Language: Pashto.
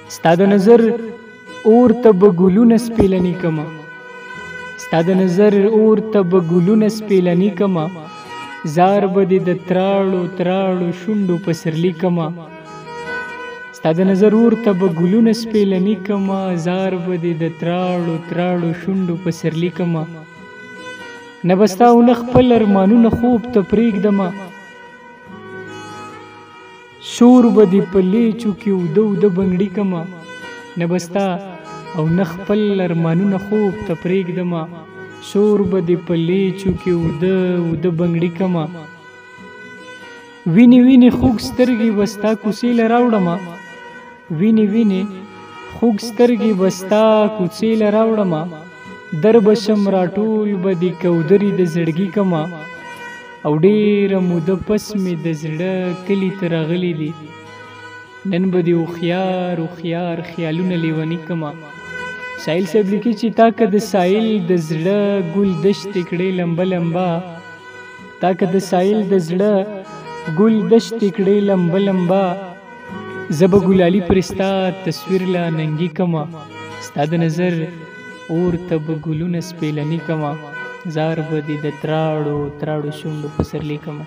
ستا د نظر اور ته به ګلونه سپیلني کما، ستا د نظر اور ته به ګلونه سپیلني کما، زار به دې د تراړو تراړو شونډو پسرلی کما. ستا د نظر اور ته به ګلونه سپیلني کما، زار به دې د تراړو تراړو شونډو پسرلی کما. نه به ستا او نه خپل ارمانونه خوب ته پرېږدمه، شور به دې په لیچو کې اوده اوده بنګړي کما. نه به ستا او نه خپل ارمانونه خوب ته پرېږدمه، شور به دې په لیچو کې اوده اوده بنګړي کما. وینې وینې خوږ سترګې به ستا کوڅې له راوړمه، وینې وینې خوږ سترګې به ستا کوڅې له راوړمه. در به شم راټول به دې کودرې د زړګي کما، او ډېره موده پس مې د زړه کلي ته راغلی دي، نن به دې هوښیار هوښیار خیالونه لیوني کما. سایل صاحب لیکي چې تا که د سایل د زړه ګل دشتې کړې لمبه لمبه، تا که د سایل د زړه ګل دشتې کړې لمبه لمبه، زه به ګلالي پرې ستا تصویر لا ننګي کما. ستا د نظر اور ته به ګلونه سپیلني کما، زار به دې د تراړو تراړو شونډو پسرلی کما.